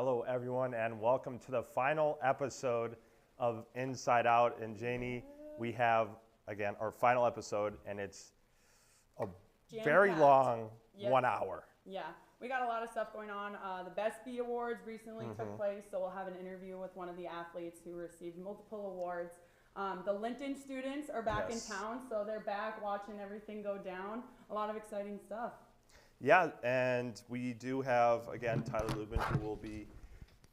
Hello, everyone, and welcome to the final episode of Inside Out. And Janie, we have, again, our final episode, and it's a very long 1 hour. Yeah, we got a lot of stuff going on. The Best Bee Awards recently took place, so we'll have an interview with one of the athletes who received multiple awards. The Linton students are back in town, so they're back watching everything go down. A lot of exciting stuff. Yeah, and we do have, again, Tyler Lubin, who will be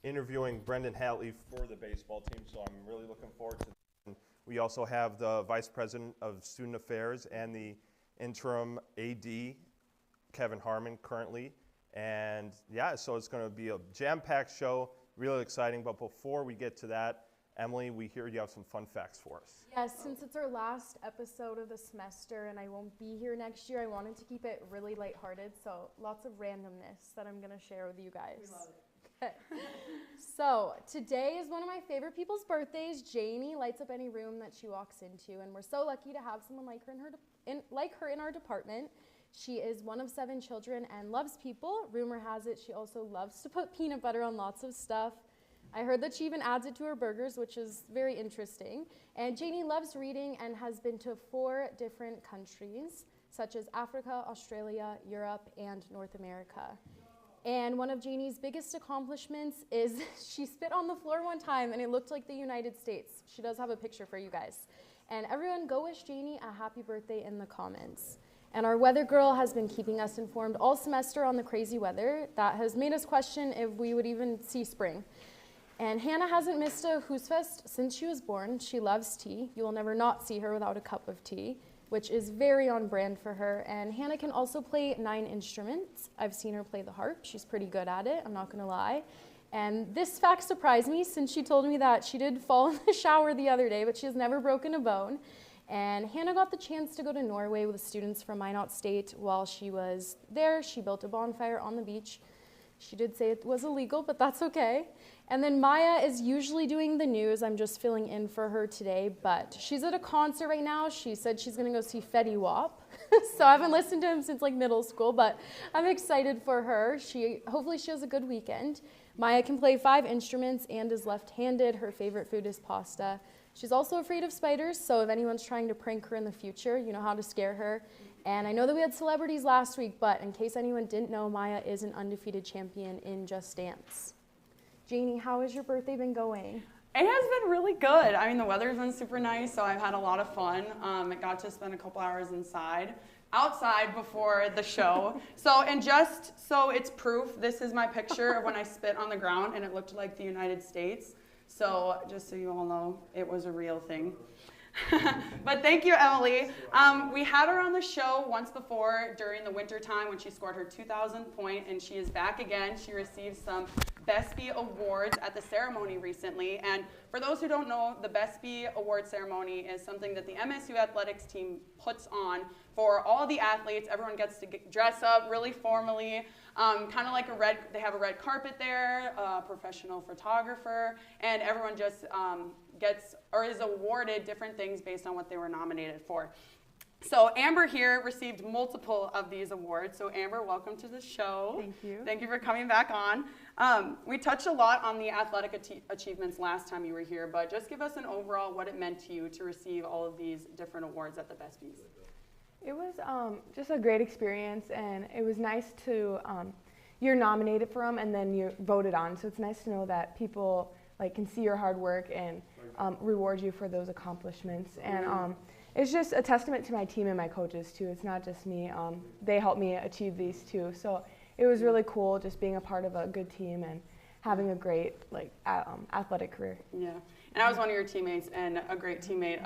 interviewing Brendan Hatley for the baseball team, so I'm really looking forward to that. We also have the Vice President of Student Affairs and the interim AD, Kevin Harmon, currently. And yeah, so it's going to be a jam-packed show, really exciting. But before we get to that, Emily, we hear you have some fun facts for us. Yes, since it's our last episode of the semester and I won't be here next year, I wanted to keep it really lighthearted, so lots of randomness that I'm going to share with you guys. We love it. Okay. So today is one of my favorite people's birthdays. Janie lights up any room that she walks into, and we're so lucky to have someone like her in our department. She is one of 7 children and loves people. Rumor has it she also loves to put peanut butter on lots of stuff. I heard that she even adds it to her burgers, which is very interesting. And Janie loves reading and has been to 4 different countries, such as Africa, Australia, Europe, and North America. And one of Janie's biggest accomplishments is she spit on the floor one time and it looked like the United States. She does have a picture for you guys. And everyone go wish Janie a happy birthday in the comments. And our weather girl has been keeping us informed all semester on the crazy weather that has made us question if we would even see spring. And Hannah hasn't missed a Who's Fest since she was born. She loves tea. You will never not see her without a cup of tea, which is very on brand for her. And Hannah can also play 9 instruments. I've seen her play the harp. She's pretty good at it, I'm not gonna lie. And this fact surprised me since she told me that she did fall in the shower the other day, but she has never broken a bone. And Hannah got the chance to go to Norway with students from Minot State. While she was there, she built a bonfire on the beach. She did say it was illegal, but that's okay. And then Maya is usually doing the news. I'm just filling in for her today, but she's at a concert right now. She said she's gonna go see Fetty Wap. So I haven't listened to him since like middle school, but I'm excited for her. Hopefully she has a good weekend. Maya can play 5 instruments and is left-handed. Her favorite food is pasta. She's also afraid of spiders, so if anyone's trying to prank her in the future, you know how to scare her. And I know that we had celebrities last week, but in case anyone didn't know, Maya is an undefeated champion in Just Dance. Janie, how has your birthday been going? It has been really good. I mean, the weather's been super nice, so I've had a lot of fun. I got to spend a couple hours outside before the show. And just so it's proof, this is my picture of when I spit on the ground and it looked like the United States. So just so you all know, it was a real thing. But thank you, Emily. We had her on the show once before during the winter time when she scored her 2,000th point, and she is back again. She received some Best Bee Awards at the ceremony recently. And for those who don't know, the Best Bee Award ceremony is something that the MSU athletics team puts on for all the athletes. Everyone gets to dress up really formally, kind of like they have a red carpet there, a professional photographer, and everyone just gets or is awarded different things based on what they were nominated for. So Amber here received multiple of these awards. So Amber, welcome to the show. Thank you. Thank you for coming back on. We touched a lot on the athletic achievements last time you were here, but just give us an overall what it meant to you to receive all of these different awards at the Best Bees. It was just a great experience, and it was nice to, you're nominated for them and then you're voted on. So it's nice to know that people can see your hard work and reward you for those accomplishments. And it's just a testament to my team and my coaches too. It's not just me. They helped me achieve these too. So it was really cool just being a part of a good team and having a great athletic career. Yeah, and I was one of your teammates, and a great teammate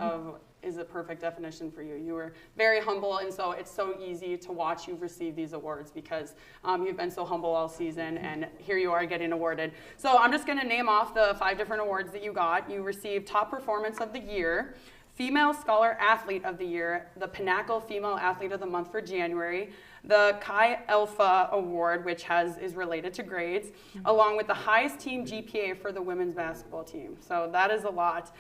is a perfect definition for you. You were very humble, and so it's so easy to watch you receive these awards because you've been so humble all season, and here you are getting awarded. So I'm just gonna name off the 5 different awards that you got. You received Top Performance of the Year, Female Scholar Athlete of the Year, the Pinnacle Female Athlete of the Month for January, the Chi Alpha Award, which is related to grades, along with the highest team GPA for the women's basketball team. So that is a lot.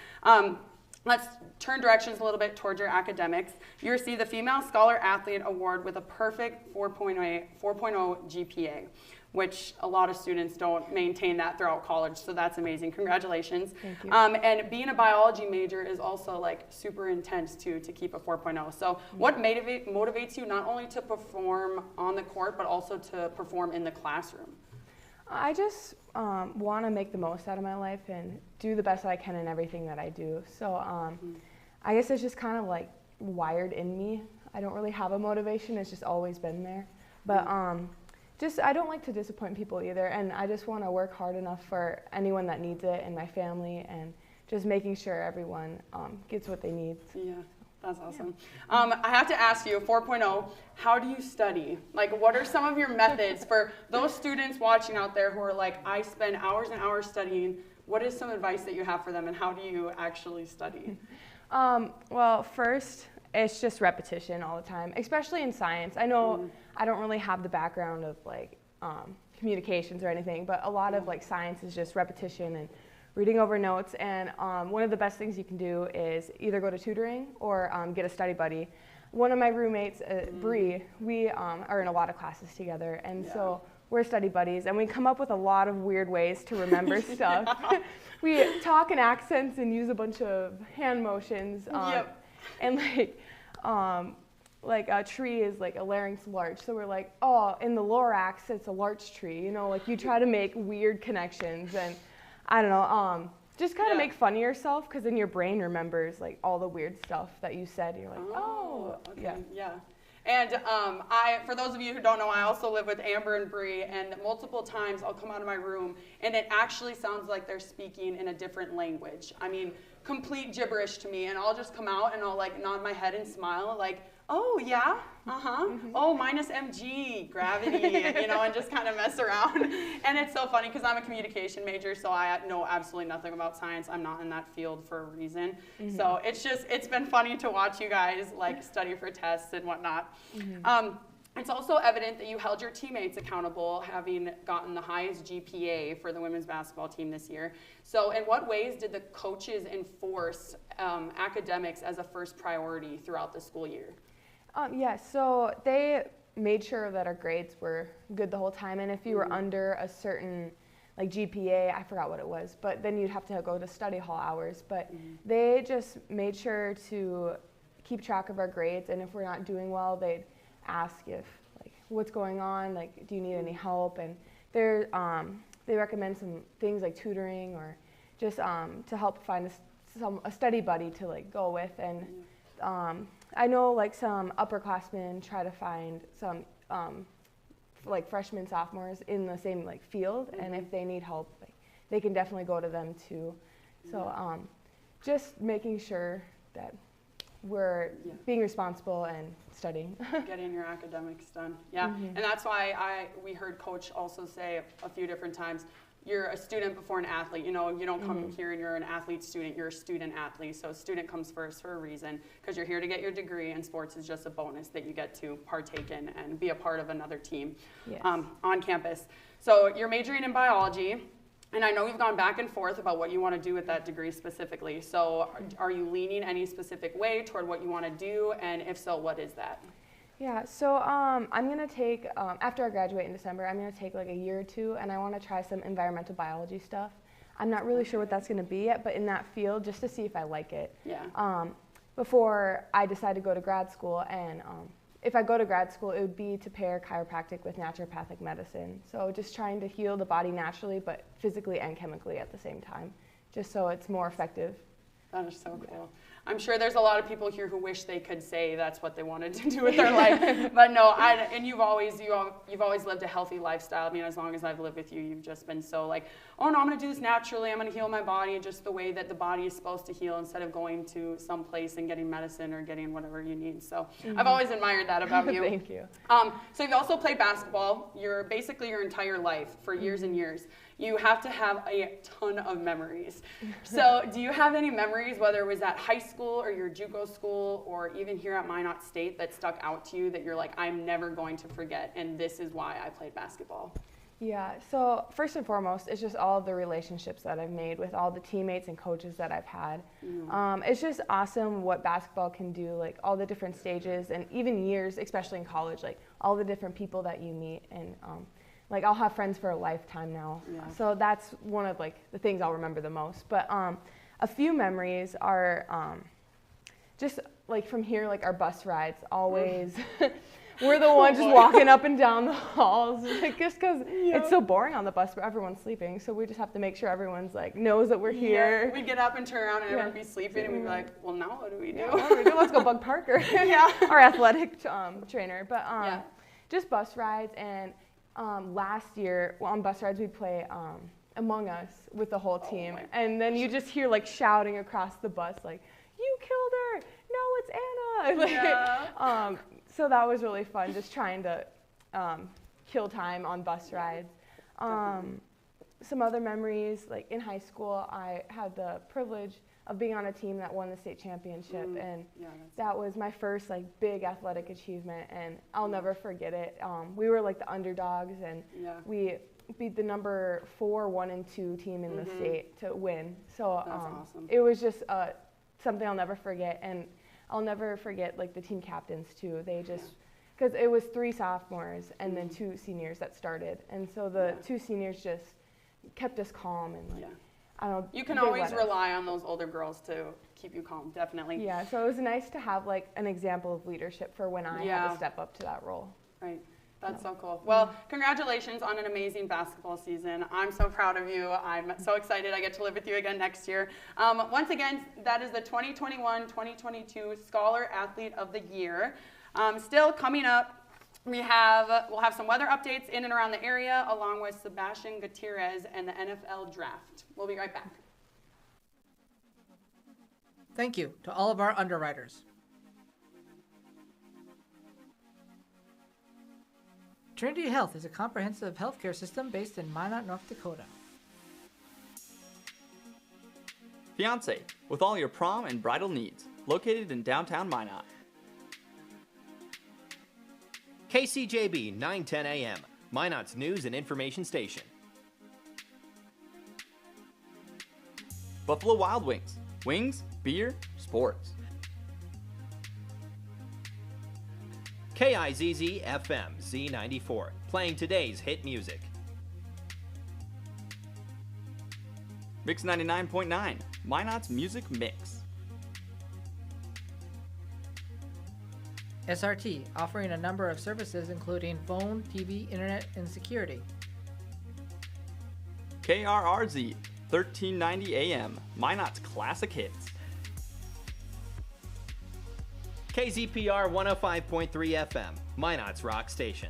Let's turn directions a little bit towards your academics. You received the Female Scholar Athlete Award with a perfect 4.0 GPA. which a lot of students don't maintain that throughout college. So that's amazing. Congratulations. Thank you. And being a biology major is also like super intense too, to keep a 4.0. So what motivates you not only to perform on the court, but also to perform in the classroom? I just want to make the most out of my life and do the best I can in everything that I do. So I guess it's just kind of like wired in me. I don't really have a motivation. It's just always been there. But I don't like to disappoint people either. And I just want to work hard enough for anyone that needs it and my family, and just making sure everyone gets what they need. Yeah. That's awesome. I have to ask you, 4.0, how do you study? Like, what are some of your methods for those students watching out there who are like, I spend hours and hours studying? What is some advice that you have for them, and how do you actually study? Well, first, it's just repetition all the time, especially in science. I know I don't really have the background of like communications or anything, but a lot of like science is just repetition and reading over notes. And one of the best things you can do is either go to tutoring or get a study buddy. One of my roommates, Bree, we are in a lot of classes together, and so we're study buddies, and we come up with a lot of weird ways to remember stuff. We talk in accents and use a bunch of hand motions. And like a tree is like a larynx larch, so we're like, oh, in the lorax it's a larch tree. You know, like you try to make weird connections, and I don't know, just kind of make fun of yourself, because then your brain remembers like all the weird stuff that you said. You're like, oh, okay. Yeah. And for those of you who don't know, I also live with Amber and Bree, and multiple times I'll come out of my room and it actually sounds like they're speaking in a different language. I mean, complete gibberish to me, and I'll just come out and I'll like nod my head and smile like, oh yeah, oh minus mg, gravity, you know, and just kind of mess around. And it's so funny because I'm a communication major, so I know absolutely nothing about science. I'm not in that field for a reason. So it's been funny to watch you guys like study for tests and whatnot. It's also evident that you held your teammates accountable, having gotten the highest GPA for the women's basketball team this year. So in what ways did the coaches enforce academics as a first priority throughout the school year? So they made sure that our grades were good the whole time, and if you were under a certain like GPA, I forgot what it was, but then you'd have to go to study hall hours. But they just made sure to keep track of our grades, and if we're not doing well, they'd ask if like what's going on, like do you need any help, and they recommend some things like tutoring or just to help find a study buddy to like go with. And I know like some upperclassmen try to find some like freshmen, sophomores in the same like field, and if they need help, like, they can definitely go to them too. So just making sure that we're being responsible and studying. Getting your academics done. And that's why we heard Coach also say a few different times, you're a student before an athlete. You know, you don't come here and you're an athlete student, you're a student athlete. So student comes first for a reason, because you're here to get your degree, and sports is just a bonus that you get to partake in and be a part of another team on campus. So you're majoring in biology, and I know we've gone back and forth about what you want to do with that degree specifically. So are you leaning any specific way toward what you want to do, and if so, what is that? Yeah, so I'm going to take, after I graduate in December, I'm going to take like a year or two, and I want to try some environmental biology stuff. I'm not really sure what that's going to be yet, but in that field, just to see if I like it. Before I decide to go to grad school, and if I go to grad school, it would be to pair chiropractic with naturopathic medicine. So just trying to heal the body naturally, but physically and chemically at the same time, just so it's more effective. That is so cool. I'm sure there's a lot of people here who wish they could say that's what they wanted to do with their life, but no. And you've always lived a healthy lifestyle. I mean, as long as I've lived with you, you've just been so like, oh no, I'm going to do this naturally. I'm going to heal my body just the way that the body is supposed to heal, instead of going to some place and getting medicine or getting whatever you need. So I've always admired that about you. Thank you. So you've also played basketball. You're basically your entire life for years and years. You have to have a ton of memories. So do you have any memories, whether it was at high school or your JUCO school or even here at Minot State, that stuck out to you that you're like, I'm never going to forget, and this is why I played basketball? Yeah, so first and foremost, it's just all of the relationships that I've made with all the teammates and coaches that I've had. It's just awesome what basketball can do, like all the different stages and even years, especially in college, like all the different people that you meet. And like I'll have friends for a lifetime now. Yeah. So that's one of like the things I'll remember the most. But a few memories are just like from here, like our bus rides always. We're the ones just walking up and down the halls, like, just because it's so boring on the bus, but everyone's sleeping. So we just have to make sure everyone's like knows that we're here. We'd get up and turn around and everyone would be sleeping, and we'd be like, well, now what do we do? Yeah, what do we do? Let's go bug Parker, our athletic trainer. But just bus rides, and last year on bus rides we'd play Among Us with the whole team, and then you just hear like shouting across the bus like, "You killed her! No, it's Anna!" So that was really fun, just trying to kill time on bus rides. Some other memories, like in high school, I had the privilege of being on a team that won the state championship, and that was my first like big athletic achievement, and I'll never forget it. We were like the underdogs, and we beat the number 4, 1, and 2 team in the state to win. So That's awesome. It was just something I'll never forget, and I'll never forget like the team captains too. They just, because it was 3 sophomores and then 2 seniors that started, and so the 2 seniors just kept us calm, and like I don't know. You can always rely on those older girls to keep you calm, definitely. Yeah, so it was nice to have like an example of leadership for when I had to step up to that role. Right. That's so cool. Well, congratulations on an amazing basketball season. I'm so proud of you. I'm so excited I get to live with you again next year. Once again, that is the 2021-2022 Scholar Athlete of the Year. Still coming up, we'll have some weather updates in and around the area, along with Sebastian Gutierrez and the NFL Draft. We'll be right back. Thank you to all of our underwriters. Trinity Health is a comprehensive healthcare system based in Minot, North Dakota. Fiance, with all your prom and bridal needs, located in downtown Minot. KCJB 910 AM, Minot's news and information station. Buffalo Wild Wings, wings, beer, sports. KIZZ FM Z94, playing today's hit music. Mix 99.9, Minot's music mix. SRT, offering a number of services including phone, TV, internet, and security. KRRZ, 1390 AM, Minot's classic hits. KZPR 105.3 FM, Minot's rock station.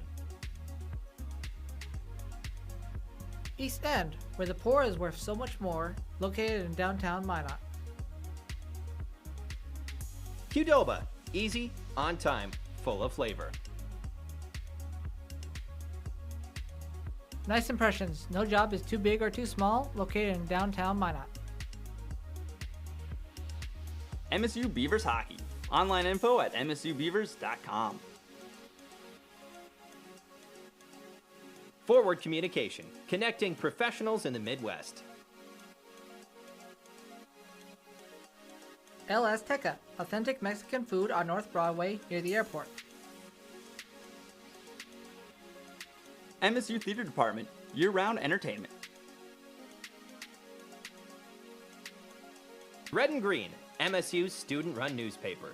East End, where the poor is worth so much more, located in downtown Minot. Qdoba, easy, on time, full of flavor. Nice Impressions, no job is too big or too small, located in downtown Minot. MSU Beavers Hockey, online info at msubeavers.com. Forward Communication, connecting professionals in the Midwest. El Azteca, authentic Mexican food on North Broadway near the airport. MSU Theater Department, year-round entertainment. Red and Green, MSU's student-run newspaper.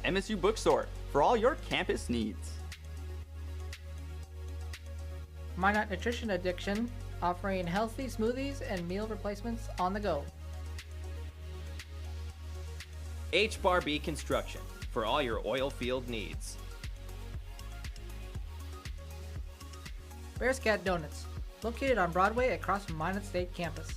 MSU Bookstore, for all your campus needs. Minot Nutrition Addiction, offering healthy smoothies and meal replacements on the go. HBarB Construction, for all your oil field needs. Bear's Cat Donuts, located on Broadway across from Minot State campus.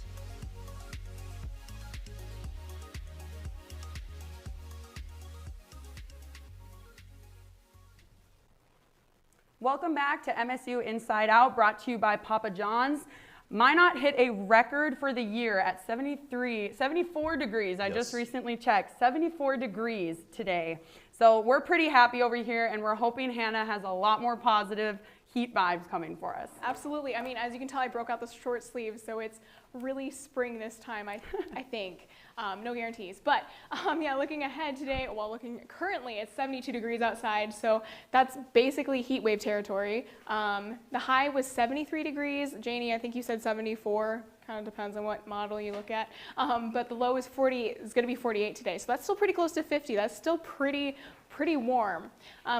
Welcome back to MSU Inside Out, brought to you by Papa John's. Minot hit a record for the year at 74 degrees. I just recently checked, 74 degrees today. So we're pretty happy over here, and we're hoping Hannah has a lot more positive heat vibes coming for us. Absolutely. I mean, as you can tell, I broke out the short sleeves, so it's really spring this time, I think. No guarantees. But yeah, looking ahead today, currently it's 72 degrees outside, so that's basically heat wave territory. The high was 73 degrees. Janie, I think you said 74. Kind of depends on what model you look at. But the low is going to be 48 today, so that's still pretty close to 50. That's still pretty warm.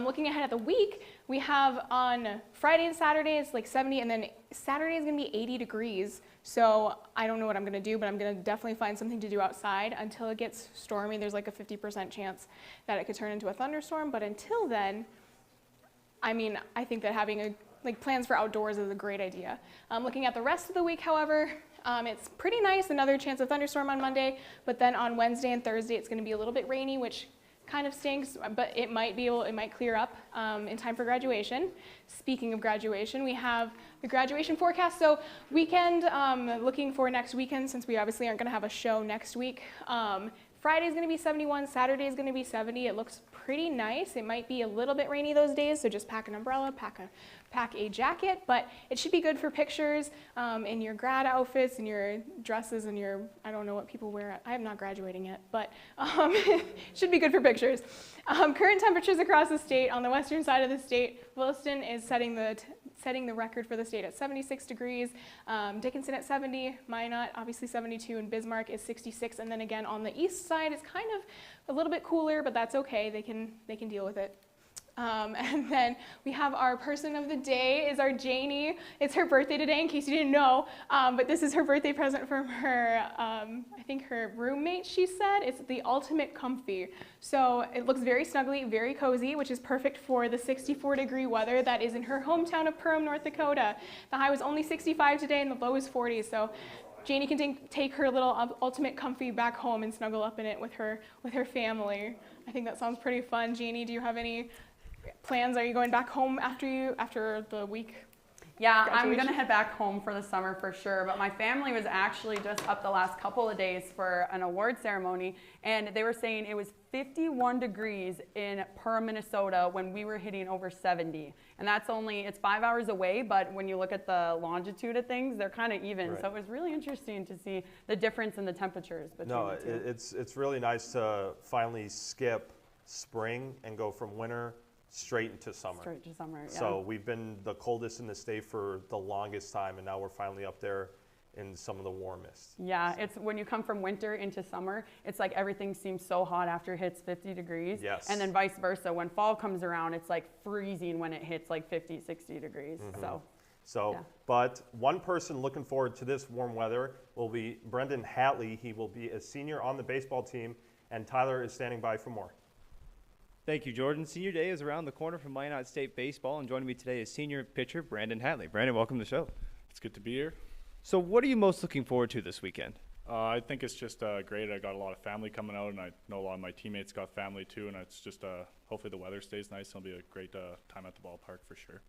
Looking ahead at the week, we have on Friday and Saturday it's like 70, and then Saturday is going to be 80 degrees. So I don't know what I'm going to do, but I'm going to definitely find something to do outside until it gets stormy. There's like a 50% chance that it could turn into a thunderstorm, but until then, I mean, I think that having plans for outdoors is a great idea. Looking at the rest of the week, however, it's pretty nice. Another chance of thunderstorm on Monday, but then on Wednesday and Thursday it's going to be a little bit rainy, which kind of stinks, but it might clear up in time for graduation. Speaking of graduation, we have the graduation forecast. So weekend, looking for next weekend, since we obviously aren't going to have a show next week. Friday is going to be 71, Saturday is going to be 70. It looks pretty nice. It might be a little bit rainy those days, so just pack an umbrella, pack a jacket, but it should be good for pictures in your grad outfits and your dresses and your, I don't know what people wear. I am not graduating yet, but should be good for pictures. Current temperatures across the state. On the western side of the state, Williston is setting the record for the state at 76 degrees. Dickinson at 70, Minot obviously 72, and Bismarck is 66. And then again on the east side, it's kind of a little bit cooler, but that's okay. They can deal with it. And then we have our person of the day is our Janie. It's her birthday today, in case you didn't know. But this is her birthday present from her, I think her roommate, she said. It's the Ultimate Comfy. So it looks very snuggly, very cozy, which is perfect for the 64-degree weather that is in her hometown of Perham, North Dakota. The high was only 65 today and the low is 40. So Janie can take her little Ultimate Comfy back home and snuggle up in it with her family. I think that sounds pretty fun. Janie, do you have any plans? Are you going back home after the week? Yeah, graduation? I'm gonna head back home for the summer for sure, but my family was actually just up the last couple of days for an award ceremony, and they were saying it was 51 degrees in Perham, Minnesota when we were hitting over 70. And it's 5 hours away, but when you look at the longitude of things, they're kind of even. Right. So it was really interesting to see the difference in the temperatures between No, the two. it's really nice to finally skip spring and go from winter straight into summer. Straight to summer, yeah. So we've been the coldest in the state for the longest time, and now we're finally up there in some of the warmest. Yeah, it's when you come from winter into summer, it's like everything seems so hot after it hits 50 degrees. Yes. And then vice versa. When fall comes around, it's like freezing when it hits like 50, 60 degrees. So, yeah. But one person looking forward to this warm weather will be Brendan Hatley. He will be a senior on the baseball team, and Tyler is standing by for more. Thank you, Jordan. Senior Day is around the corner from Minot State Baseball, and joining me today is senior pitcher Brandon Hatley. Brandon, welcome to the show. It's good to be here. So what are you most looking forward to this weekend? I think it's just great. I got a lot of family coming out, and I know a lot of my teammates got family too, and it's just hopefully the weather stays nice. It'll be a great time at the ballpark for sure.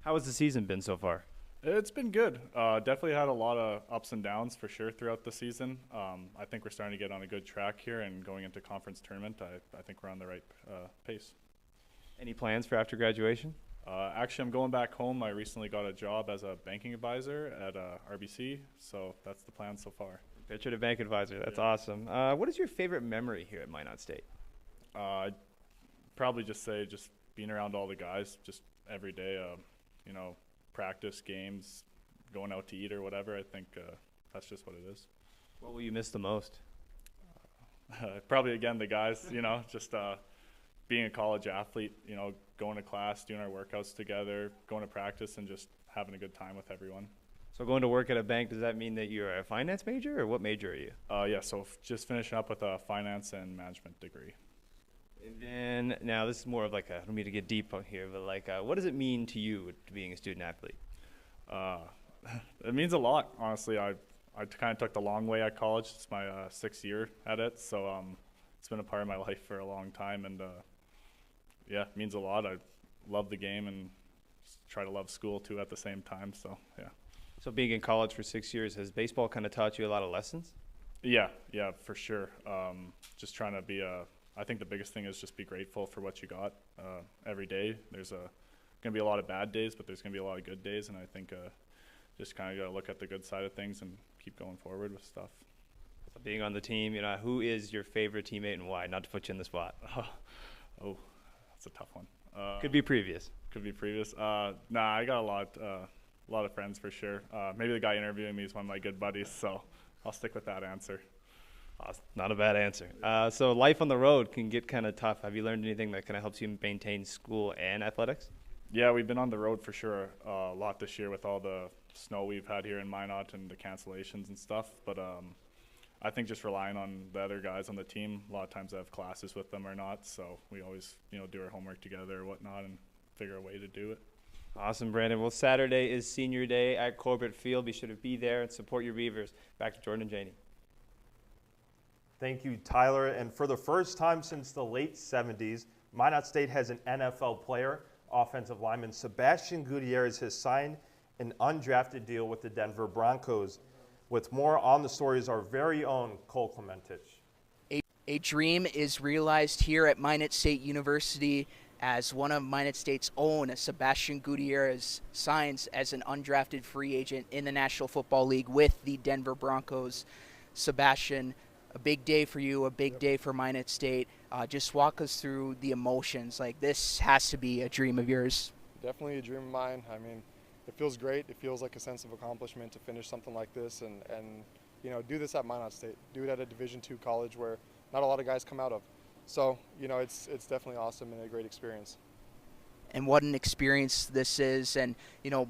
How has the season been so far? It's been good. Definitely had a lot of ups and downs for sure throughout the season. I think we're starting to get on a good track here, and going into conference tournament, I think we're on the right pace. Any plans for after graduation? Actually, I'm going back home. I recently got a job as a banking advisor at RBC, so that's the plan so far. Pitcher to bank advisor. That's awesome. What is your favorite memory here at Minot State? I'd probably just say just being around all the guys, just every day, practice, games, going out to eat or whatever. I think that's just what it is. What will you miss the most? Probably, again, the guys, just being a college athlete, going to class, doing our workouts together, going to practice, and just having a good time with everyone. So going to work at a bank, does that mean that you're a finance major, or what major are you? Yeah, so just finishing up with a finance and management degree. And then, now this is more of like I don't mean to get deep on here, but what does it mean to you to being a student athlete? It means a lot, honestly. I kind of took the long way at college. It's my 6th year at it, so it's been a part of my life for a long time, and yeah, it means a lot. I love the game and try to love school too at the same time, so yeah. So being in college for 6 years, has baseball kind of taught you a lot of lessons? Yeah, for sure. Just trying to be I think the biggest thing is just be grateful for what you got every day. There's a going to be a lot of bad days, but there's going to be a lot of good days, and I think just kind of got to look at the good side of things and keep going forward with stuff. So being on the team, who is your favorite teammate and why? Not to put you in the spot. Oh, that's a tough one. Could be previous. Could be previous. I got a lot of friends for sure. Maybe the guy interviewing me is one of my good buddies, so I'll stick with that answer. Not a bad answer. So life on the road can get kind of tough. Have you learned anything that kind of helps you maintain school and athletics? Yeah, we've been on the road for sure a lot this year with all the snow we've had here in Minot and the cancellations and stuff. But I think just relying on the other guys on the team, a lot of times I have classes with them or not, so we always do our homework together or whatnot and figure a way to do it. Awesome, Brandon. Well, Saturday is senior day at Corbett Field. Be sure to be there and support your Beavers. Back to Jordan and Janie. Thank you, Tyler. And for the first time since the late 70s, Minot State has an NFL player. Offensive lineman Sebastian Gutierrez has signed an undrafted deal with the Denver Broncos. With more on the story is our very own Cole Clementich. A dream is realized here at Minot State University as one of Minot State's own, Sebastian Gutierrez, signs as an undrafted free agent in the National Football League with the Denver Broncos. Sebastian, a big day for you, a big day for Minot State. Just walk us through the emotions. Like, this has to be a dream of yours. Definitely a dream of mine. I mean, it feels great. It feels like a sense of accomplishment to finish something like this and do this at Minot State. Do it at a Division II college where not a lot of guys come out of. So, it's definitely awesome and a great experience. And what an experience this is. And,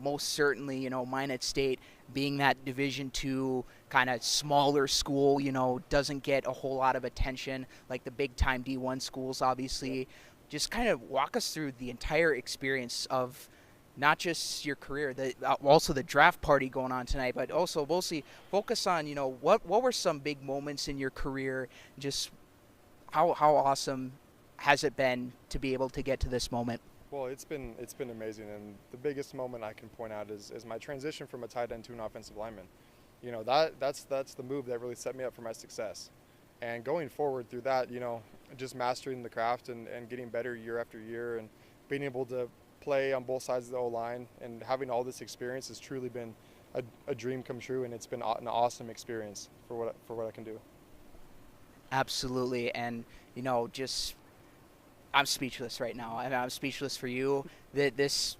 most certainly, Minot State being that Division II kind of smaller school, doesn't get a whole lot of attention like the big-time D1 schools, obviously. Just kind of walk us through the entire experience of not just your career, also the draft party going on tonight, but also mostly focus on, what were some big moments in your career, just how awesome has it been to be able to get to this moment? Well, it's been amazing, and the biggest moment I can point out is my transition from a tight end to an offensive lineman. That's the move that really set me up for my success. And going forward through that, just mastering the craft and getting better year after year and being able to play on both sides of the O-line and having all this experience has truly been a dream come true, and it's been an awesome experience for what I can do. Absolutely, and I'm speechless right now. I'm speechless for you. This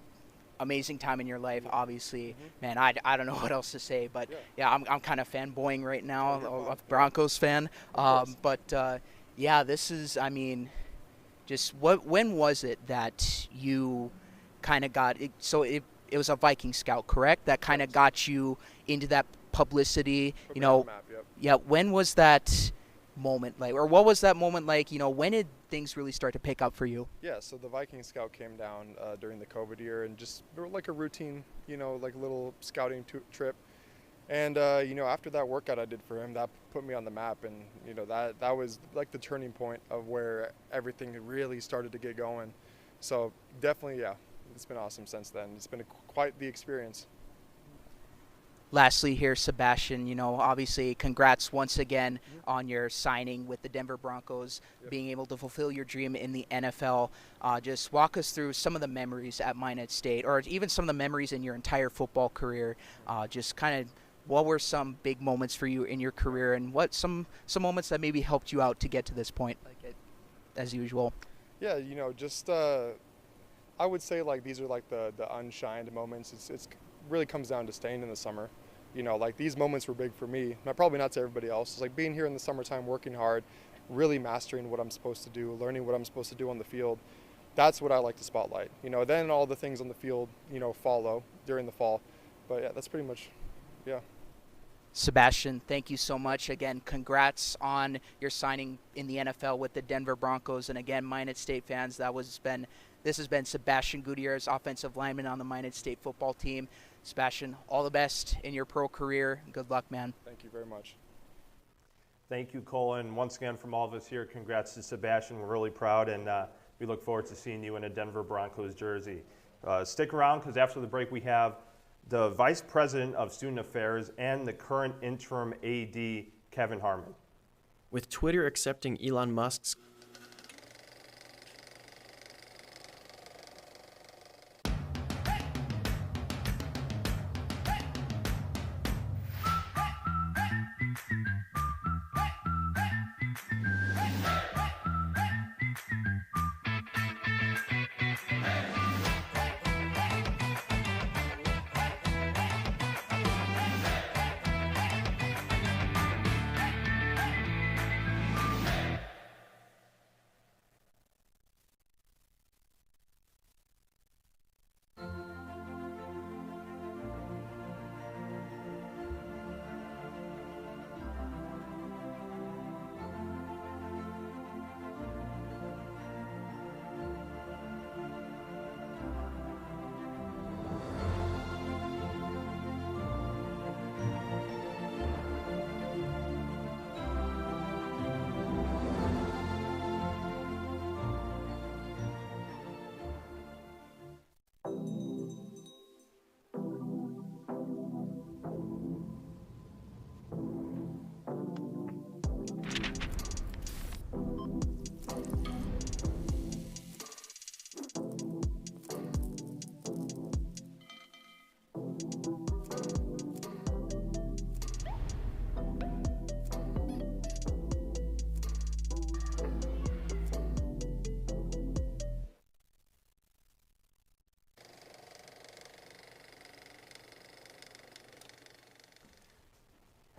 amazing time in your life, obviously. Man, I don't know what else to say, but yeah, I'm kind of fanboying right now, a Broncos fan. This is, just when was it that you kind of got it? So it was a Viking scout, correct? That kind of got you into that publicity, Map, yep. Yeah, when was that moment like, or what was that moment like? When did things really start to pick up for you? Yeah, so the Viking Scout came down during the COVID year and just like a routine, like a little scouting trip. And, after that workout I did for him, that put me on the map. And, that was like the turning point of where everything really started to get going. So definitely, yeah, it's been awesome since then. It's been quite the experience. Lastly here, Sebastian, obviously congrats once again on your signing with the Denver Broncos, being able to fulfill your dream in the NFL. Just walk us through some of the memories at Minot State, or even some of the memories in your entire football career. Just kind of what were some big moments for you in your career, and what some moments that maybe helped you out to get to this point, as usual? Yeah, just I would say like these are like the unshined moments. It's really comes down to staying in the summer. Like these moments were big for me, probably not to everybody else. It's like being here in the summertime, working hard, really mastering what I'm supposed to do, learning what I'm supposed to do on the field. That's what I like to spotlight. Then all the things on the field, follow during the fall. But yeah, that's pretty much, yeah. Sebastian, thank you so much. Again, congrats on your signing in the NFL with the Denver Broncos. And again, Minot State fans, this has been Sebastian Gutierrez, offensive lineman on the Minot State football team. Sebastian, all the best in your pro career. Good luck, man. Thank you very much. Thank you, Cole. And once again, from all of us here, congrats to Sebastian. We're really proud, and we look forward to seeing you in a Denver Broncos jersey. Stick around, because after the break, we have the Vice President of Student Affairs and the current interim AD, Kevin Harmon. With Twitter accepting Elon Musk's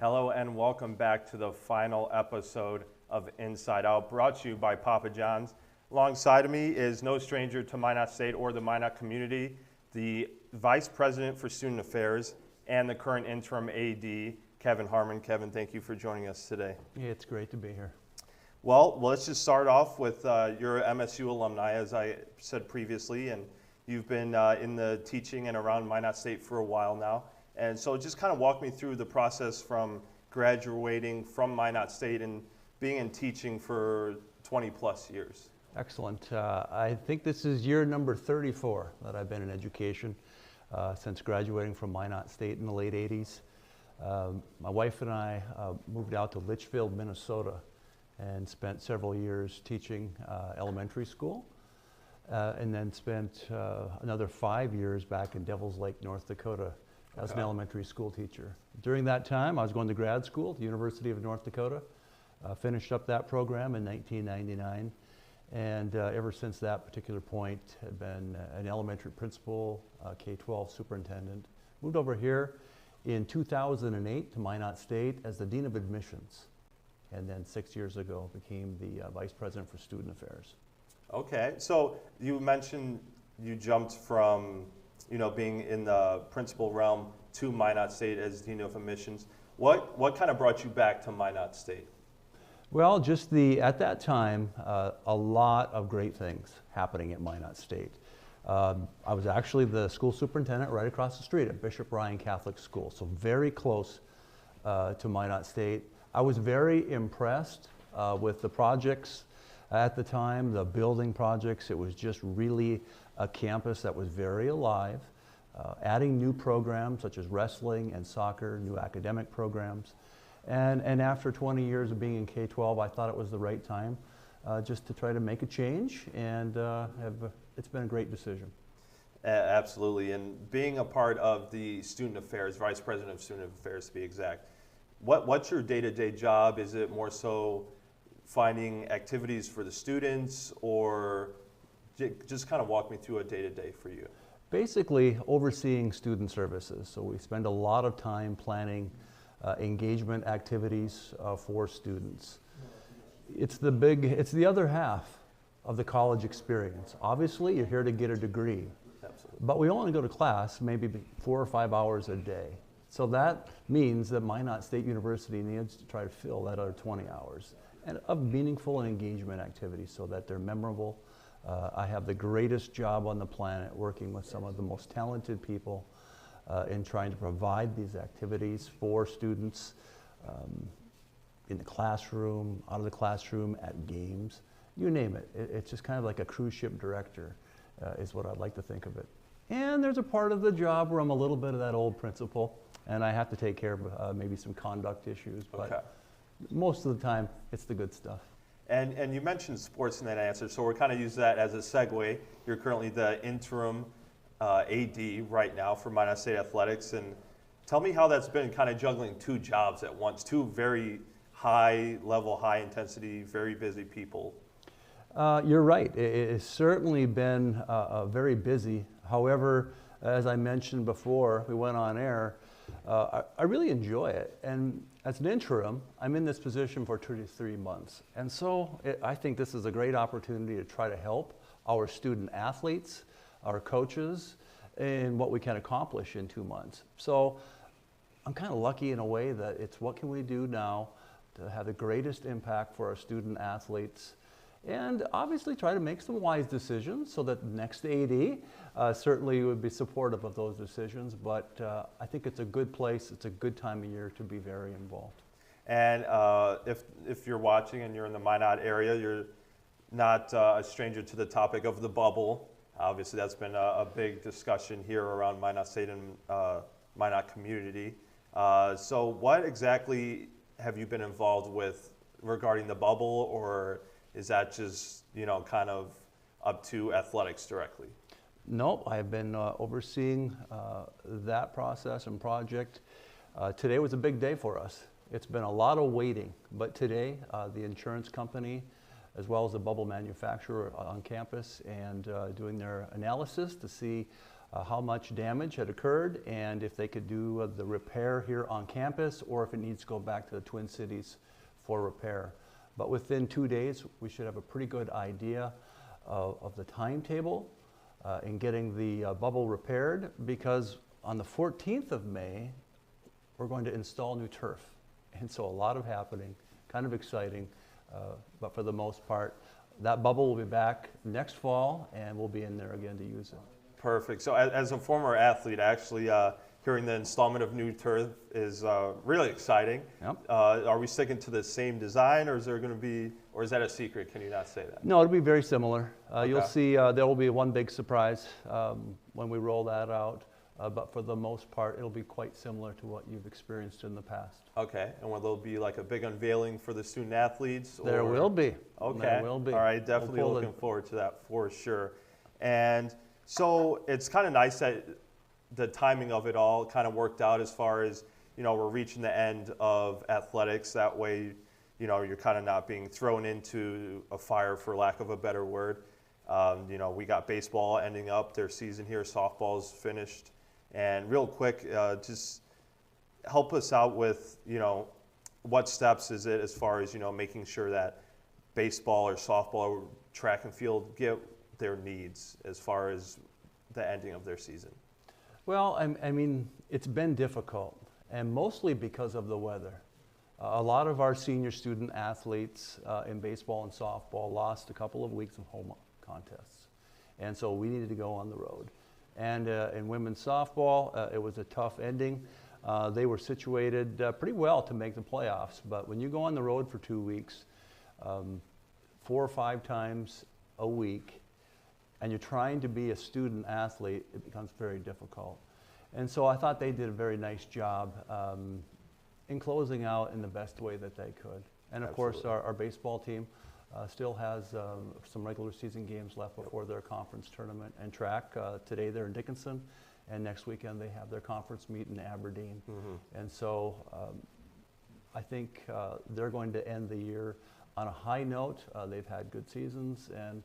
Hello and welcome back to the final episode of Inside Out, brought to you by Papa John's. Alongside of me is no stranger to Minot State or the Minot community, the Vice President for Student Affairs and the current interim AD, Kevin Harmon. Kevin, thank you for joining us today. Yeah, it's great to be here. Well, let's just start off with your MSU alumni, as I said previously, and you've been in the teaching and around Minot State for a while now. And so just kind of walk me through the process from graduating from Minot State and being in teaching for 20 plus years. Excellent. I think this is year number 34 that I've been in education since graduating from Minot State in the late 80s. My wife and I moved out to Litchfield, Minnesota, and spent several years teaching elementary school, and then spent another 5 years back in Devils Lake, North Dakota as an elementary school teacher. During that time, I was going to grad school at the University of North Dakota, finished up that program in 1999, and ever since that particular point had been an elementary principal, K-12 superintendent. Moved over here in 2008 to Minot State as the Dean of Admissions, and then 6 years ago became the Vice President for Student Affairs. Okay, so you mentioned you jumped from being in the principal realm to Minot State as Dean of Admissions. What kind of brought you back to Minot State? Well, just at that time, a lot of great things happening at Minot State. I was actually the school superintendent right across the street at Bishop Ryan Catholic School, so very close to Minot State. I was very impressed with the projects at the time, the building projects. It was just really a campus that was very alive, adding new programs such as wrestling and soccer, new academic programs. And after 20 years of being in K-12, I thought it was the right time just to try to make a change, and it's been a great decision. Absolutely, and being a part of the Student Affairs, Vice President of Student Affairs to be exact, what's your day-to-day job? Is it more so finding activities for the students, or just kind of walk me through a day-to-day for you? Basically, overseeing student services. So we spend a lot of time planning engagement activities for students. It's the other half of the college experience. Obviously, you're here to get a degree, but we only go to class maybe 4 or 5 hours a day. So that means that Minot State University needs to try to fill that other 20 hours and of meaningful and engagement activities so that they're memorable. I have the greatest job on the planet working with some of the most talented people in trying to provide these activities for students in the classroom, out of the classroom, at games, you name it. It's just kind of like a cruise ship director is what I'd like to think of it. And there's a part of the job where I'm a little bit of that old principal, and I have to take care of maybe some conduct issues, but most of the time, it's the good stuff. And you mentioned sports in that answer, so we're kind of use that as a segue. You're currently the interim AD right now for Minot State Athletics, and tell me how that's been kind of juggling two jobs at once, two very high level, high intensity, very busy people. You're right. It's certainly been very busy. However, as I mentioned before we went on air, I really enjoy it. And as an interim, I'm in this position for 23 months. And so I think this is a great opportunity to try to help our student athletes, our coaches, in what we can accomplish in 2 months. So I'm kind of lucky in a way that it's what can we do now to have the greatest impact for our student athletes, and obviously try to make some wise decisions so that the next AD certainly would be supportive of those decisions. But I think it's a good place, it's a good time of year to be very involved. And if you're watching and you're in the Minot area, you're not a stranger to the topic of the bubble. Obviously, that's been a big discussion here around Minot State and Minot community. So what exactly have you been involved with regarding the bubble, or is that just, kind of up to athletics directly? No, I've been overseeing that process and project. Today was a big day for us. It's been a lot of waiting, but today the insurance company as well as the bubble manufacturer on campus and doing their analysis to see how much damage had occurred and if they could do the repair here on campus or if it needs to go back to the Twin Cities for repair. But within 2 days, we should have a pretty good idea of the timetable in getting the bubble repaired, because on the 14th of May, we're going to install new turf. And so a lot of happening, kind of exciting, but for the most part, that bubble will be back next fall and we'll be in there again to use it. Perfect. So as a former athlete, actually hearing the installment of new turf is really exciting. Yep. Are we sticking to the same design, or is there going to be, or is that a secret? Can you not say that? No, it'll be very similar. You'll Okay. see there will be one big surprise when we roll that out. But for the most part, it'll be quite similar to what you've experienced in the past. Okay, and will there be like a big unveiling for the student athletes? There will be. Okay. There will be. All right, definitely We'll pull looking forward to that for sure. And so it's kind of nice that the timing of it all kind of worked out as far as, you know, we're reaching the end of athletics. That way, you know, you're kind of not being thrown into a fire, for lack of a better word. You know, we got baseball ending up their season here, softball's finished. And real quick, just help us out with, you know, what steps is it as far as, you know, making sure that baseball or softball or track and field get their needs as far as the ending of their season? Well, I mean, it's been difficult, and mostly because of the weather. A lot of our senior student athletes in baseball and softball lost a couple of weeks of home contests, and so we needed to go on the road. And in women's softball, it was a tough ending. They were situated pretty well to make the playoffs, but when you go on the road for 2 weeks, 4 or 5 times a week, and you're trying to be a student athlete, it becomes very difficult. And so I thought they did a very nice job in closing out in the best way that they could. And of course, our baseball team still has some regular season games left before their conference tournament. And track, today they're in Dickinson, and next weekend they have their conference meet in Aberdeen. Mm-hmm. And so I think they're going to end the year on a high note. They've had good seasons, and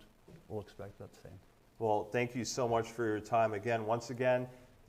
we'll expect that same. Well, thank you so much for your time again. Once again,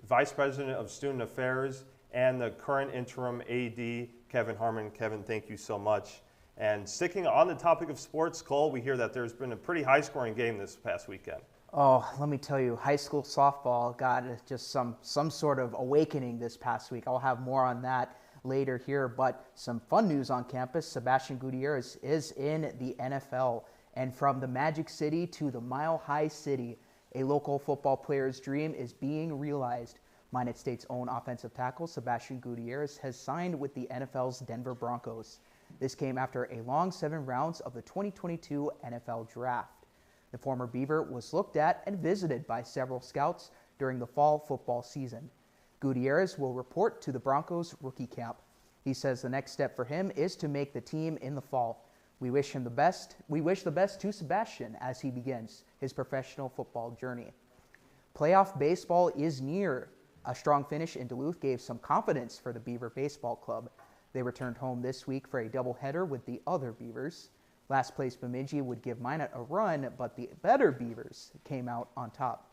Vice President of Student Affairs and the current interim AD, Kevin Harmon. Kevin, thank you so much. And sticking on the topic of sports, Cole, we hear that there's been a pretty high-scoring game this past weekend. Oh, let me tell you, high school softball got just some sort of awakening this past week. I'll have more on that later here, but some fun news on campus. Sebastian Gutierrez is in the NFL, and from the Magic City to the Mile High City, a local football player's dream is being realized. Minot State's own offensive tackle, Sebastian Gutierrez, has signed with the NFL's Denver Broncos. This came after a long 7 rounds of the 2022 NFL Draft. The former Beaver was looked at and visited by several scouts during the fall football season. Gutierrez will report to the Broncos rookie camp. He says the next step for him is to make the team in the fall. We wish him the best. We wish the best to Sebastian as he begins his professional football journey. Playoff baseball is near. A strong finish in Duluth gave some confidence for the Beaver Baseball Club. They returned home this week for a doubleheader with the other Beavers. Last place Bemidji would give Minot a run, but the better Beavers came out on top.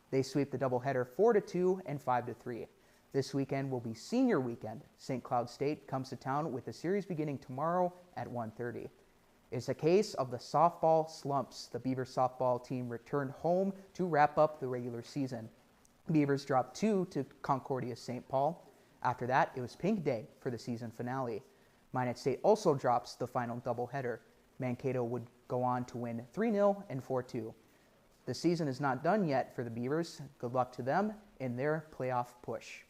They sweep the doubleheader 4-2 and 5-3. This weekend will be senior weekend. St. Cloud State comes to town with the series beginning tomorrow at 1:30. It's a case of the softball slumps. The Beaver softball team returned home to wrap up the regular season. Beavers dropped 2 to Concordia St. Paul. After that, it was Pink Day for the season finale. Minot State also drops the final doubleheader. Mankato would go on to win 3-0 and 4-2. The season is not done yet for the Beavers. Good luck to them in their playoff push.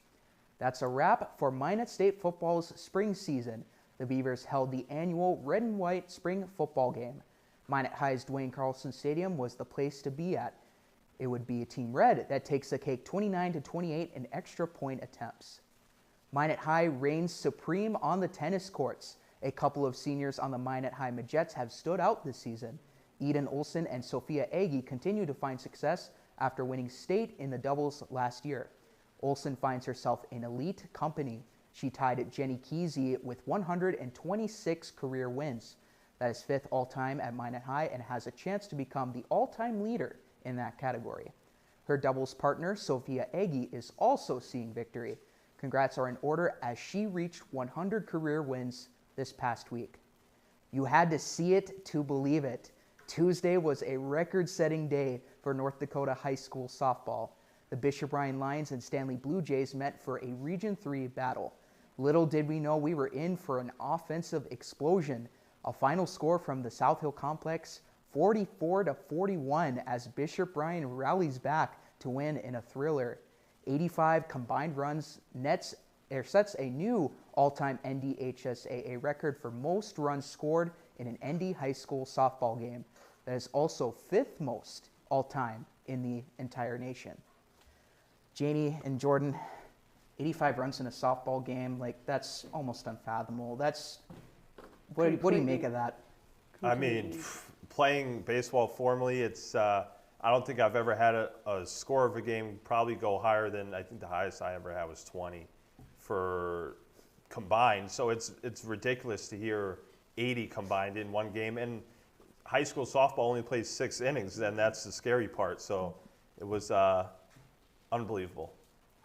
That's a wrap for Minot State football's spring season. The Beavers held the annual red and white spring football game. Minot High's Dwayne Carlson Stadium was the place to be at. It would be Team Red that takes the cake 29-28 in extra point attempts. Minot High reigns supreme on the tennis courts. A couple of seniors on the Minot High Majettes have stood out this season. Eden Olson and Sophia Agee continue to find success after winning state in the doubles last year. Olson finds herself in elite company. She tied Jenny Kesey with 126 career wins. That is 5th all-time at Minot High and has a chance to become the all-time leader in that category. Her doubles partner, Sophia Agee, is also seeing victory. Congrats are in order as she reached 100 career wins this past week. You had to see it to believe it. Tuesday was a record-setting day for North Dakota high school softball. The Bishop Ryan Lions and Stanley Blue Jays met for a Region 3 battle. Little did we know we were in for an offensive explosion. A final score from the South Hill Complex, 44-41, as Bishop Ryan rallies back to win in a thriller. 85 combined runs sets a new all-time NDHSAA record for most runs scored in an ND high school softball game. That is also 5th most all-time in the entire nation. Janie and Jordan, 85 runs in a softball game, like that's almost unfathomable. What do you make of that? I mean, playing baseball formally, it's I don't think I've ever had a score of a game probably go higher than, I think the highest I ever had was 20 for combined. So it's ridiculous to hear 80 combined in one game. And high school softball only plays 6 innings, and that's the scary part. So it was unbelievable.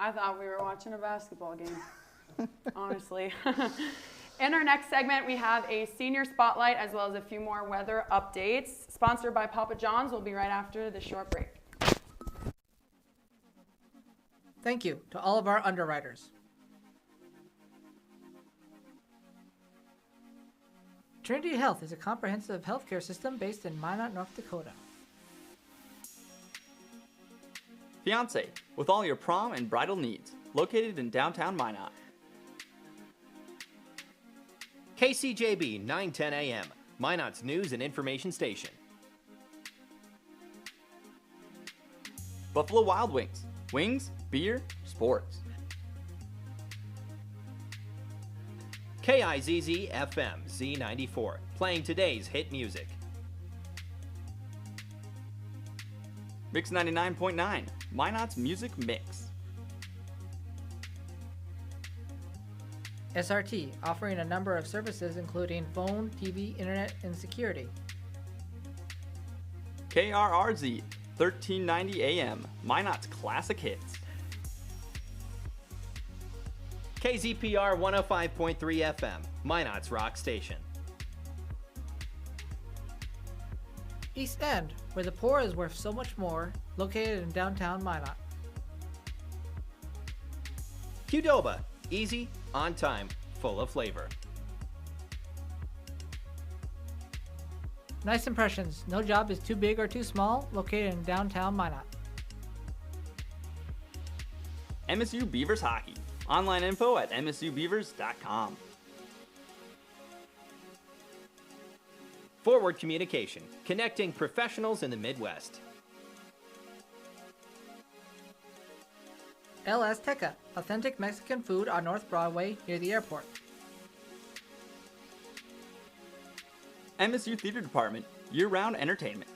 I thought we were watching a basketball game, honestly. In our next segment, we have a senior spotlight as well as a few more weather updates. Sponsored by Papa John's. We'll be right after this short break. Thank you to all of our underwriters. Trinity Health is a comprehensive healthcare system based in Minot, North Dakota. Fiance, with all your prom and bridal needs, located in downtown Minot. KCJB 910 AM, Minot's news and information station. Buffalo Wild Wings, wings, beer, sports. KIZZ FM Z94, playing today's hit music. Mix 99.9, Minot's music mix. SRT, offering a number of services including phone, TV, internet, and security. KRRZ, 1390 AM, Minot's classic hits. KZPR 105.3 FM, Minot's rock station. East End, where the poor is worth so much more, located in downtown Minot. Qdoba, easy, on time, full of flavor. Nice Impressions, no job is too big or too small, located in downtown Minot. MSU Beavers Hockey, online info at msubeavers.com. Forward Communication, connecting professionals in the Midwest. El Azteca, authentic Mexican food on North Broadway near the airport. MSU Theater Department, year-round entertainment.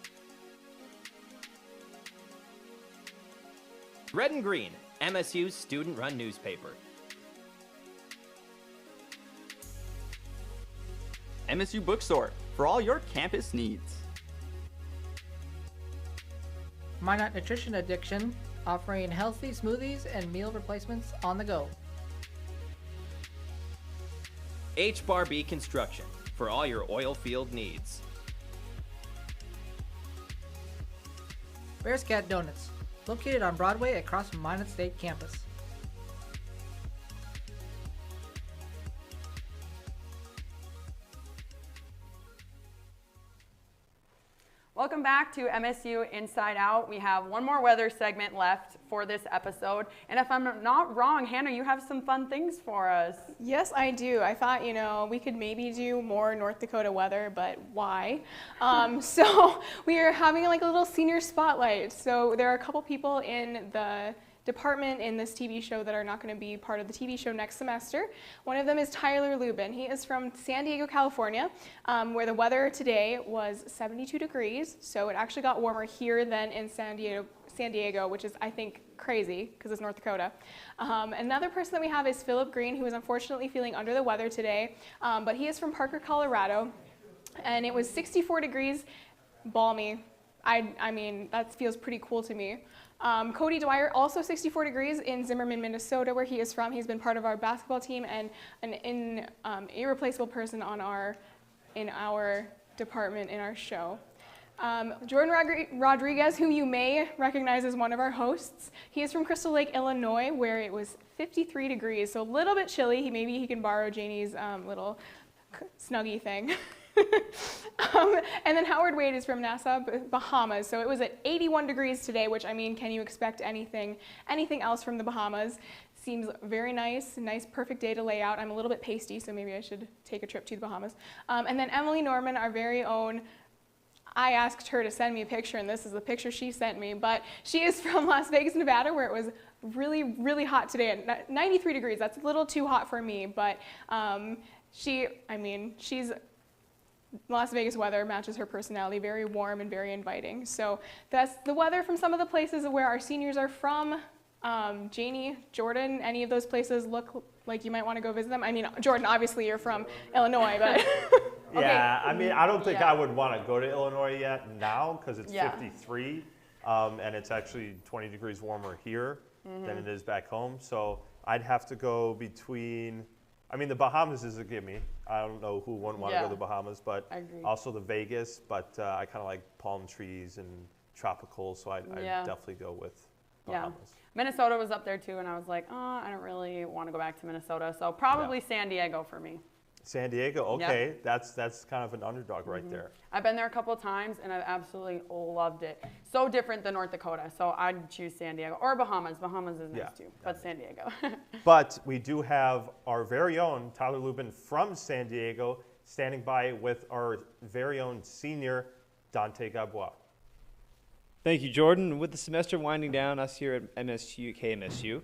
Red and Green, MSU's student-run newspaper. MSU Bookstore, for all your campus needs. Minot Nutrition Addiction, offering healthy smoothies and meal replacements on the go. H-Bar-B Construction, for all your oil field needs. Bear's Cat Donuts, located on Broadway across from Minot State campus. Welcome back to MSU Inside Out. We have one more weather segment left for this episode. And if I'm not wrong, Hannah, you have some fun things for us. Yes, I do. I thought, we could maybe do more North Dakota weather, but why? So we are having like a little senior spotlight. So there are a couple people in the department in this TV show that are not going to be part of the TV show next semester. One of them is Tyler Lubin. He is from San Diego, California, where the weather today was 72 degrees. So it actually got warmer here than in San Diego, which is, I think, crazy because it's North Dakota. Another person that we have is Philip Green, who is unfortunately feeling under the weather today, but he is from Parker, Colorado, and it was 64 degrees, balmy, I mean, that feels pretty cool to me. Cody Dwyer, also 64 degrees in Zimmerman, Minnesota, where he is from. He's been part of our basketball team and an irreplaceable person in our department, in our show. Jordan Rodriguez, whom you may recognize as one of our hosts. He is from Crystal Lake, Illinois, where it was 53 degrees, so a little bit chilly. Maybe he can borrow Janie's little snuggie thing. And then Howard Wade is from Nassau, Bahamas. So it was at 81 degrees today, which, I mean, can you expect anything else from the Bahamas? Seems very nice perfect day to lay out. I'm a little bit pasty, so maybe I should take a trip to the Bahamas. And then Emily Norman, our very own, I asked her to send me a picture, and this is the picture she sent me, but she is from Las Vegas, Nevada, where it was really, really hot today at 93 degrees. That's a little too hot for me, but she's Las Vegas weather matches her personality, very warm and very inviting. So that's the weather from some of the places where our seniors are from. Janie, Jordan, any of those places look like you might want to go visit them? I mean, Jordan, obviously you're from Illinois, but... Okay. Yeah, I mean, I don't think I would want to go to Illinois yet now because it's 53 and it's actually 20 degrees warmer here than it is back home. So I'd have to go between... I mean, the Bahamas is a gimme. I don't know who wouldn't want to go to the Bahamas, but also the Vegas. But I kind of like palm trees and tropical, so I'd definitely go with Bahamas. Yeah. Minnesota was up there too, and I was like, oh, I don't really want to go back to Minnesota. So probably San Diego for me. San Diego, okay. Yep. That's kind of an underdog right there. I've been there a couple of times, and I've absolutely loved it. So different than North Dakota, so I'd choose San Diego. Or Bahamas. Bahamas is nice too, but San Diego. But we do have our very own Tyler Lubin from San Diego standing by with our very own senior, Dante Gabois. Thank you, Jordan. With the semester winding down, us here at MSU KMSU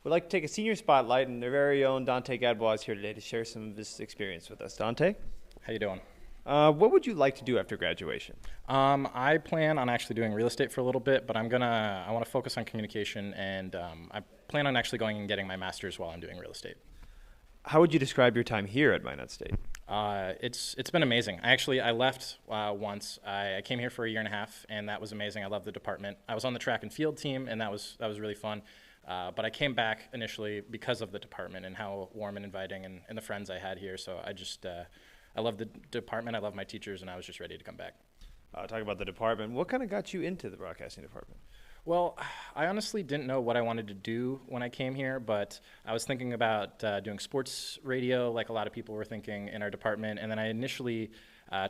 would like to take a senior spotlight, and their very own Dante Gadbois is here today to share some of his experience with us. Dante? How you doing? What would you like to do after graduation? I plan on actually doing real estate for a little bit, but I want to focus on communication, and I plan on actually going and getting my master's while I'm doing real estate. How would you describe your time here at Minot State? It's been amazing. I left once. I came here for a year and a half, and that was amazing. I loved the department. I was on the track and field team, and that was really fun. But I came back initially because of the department and how warm and inviting and the friends I had here. So I love the department, I love my teachers, and I was just ready to come back. Talk about the department. What kind of got you into the broadcasting department? Well, I honestly didn't know what I wanted to do when I came here, but I was thinking about doing sports radio like a lot of people were thinking in our department. And then I initially,